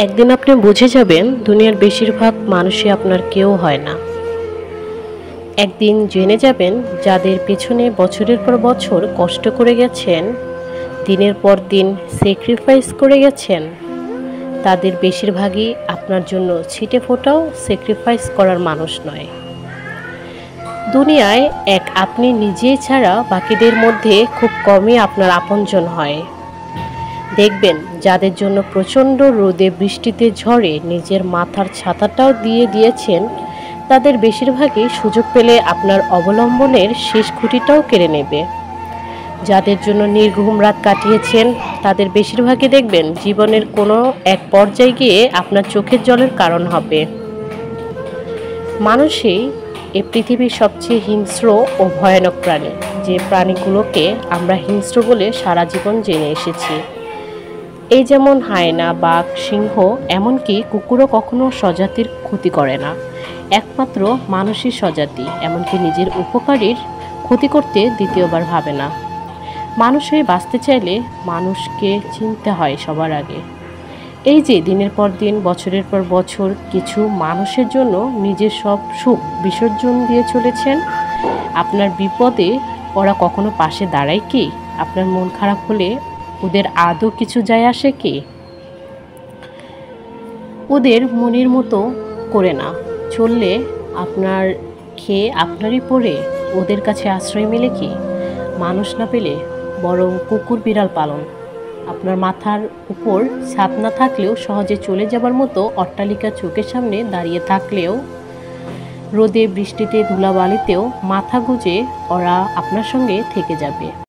একদিন আপনি বুঝে যাবেন দুনিয়ার বেশিরভাগ মানুষই আপনার কেউ হয় না। একদিন জেনে যাবেন যাদের পেছনে বছরের পর বছর কষ্ট করে গেছেন, দিনের পর দিন স্যাক্রিফাইস করে গেছেন, তাদের বেশিরভাগই আপনার জন্য ছিটে ফোটাও স্যাক্রিফাইস করার মানুষ নয়। দুনিয়ায় এক আপনি নিজেই ছাড়া বাকিদের মধ্যে খুব কমই আপনার আপনজন হয়। দেখবেন যাদের জন্য প্রচণ্ড রোদে বৃষ্টিতে ঝড়ে নিজের মাথার ছাতাটাও দিয়ে দিয়েছেন, তাদের বেশিরভাগই সুযোগ পেলে আপনার অবলম্বনের শেষ খুঁটিটাও কেড়ে নেবে। যাদের জন্য নির্ঘুম রাত কাটিয়েছেন, তাদের বেশিরভাগই দেখবেন জীবনের কোনো এক পর্যায়ে গিয়ে আপনার চোখের জলের কারণ হবে। মানুষই এ পৃথিবীর সবচেয়ে হিংস্র ও ভয়ানক প্রাণী, যে প্রাণীগুলোকে আমরা হিংস্র বলে সারা জীবন জেনে এসেছি। এই যেমন হায়না, বাঘ, সিংহ, এমনকি কুকুরও কখনো স্বজাতির ক্ষতি করে না। একমাত্র মানুষই স্বজাতি, এমনকি নিজের উপকারীর ক্ষতি করতে দ্বিতীয়বার ভাবে না। মানুষ হয়ে বাঁচতে চাইলে মানুষকে চিনতে হয় সবার আগে। এই যে দিনের পর দিন, বছরের পর বছর কিছু মানুষের জন্য নিজের সব সুখ বিসর্জন দিয়ে চলেছেন, আপনার বিপদে ওরা কখনো পাশে দাঁড়ায় কি? আপনার মন খারাপ হলে ওদের আদৌ কিছু যায় আসে কি? ওদের মনের মতো করে না চললে আপনার খেয়ে আপনারই পড়ে ওদের কাছে আশ্রয় মেলে কি? মানুষ না পেলে বরং কুকুর বিড়াল পালন। আপনার মাথার উপর ছাদ না থাকলেও সহজে চলে যাবার মতো অট্টালিকা চোখের সামনে দাঁড়িয়ে থাকলেও রোদে বৃষ্টিতে ধুলাবালিতেও মাথা গুঁজে ওরা আপনার সঙ্গে থেকে যাবে।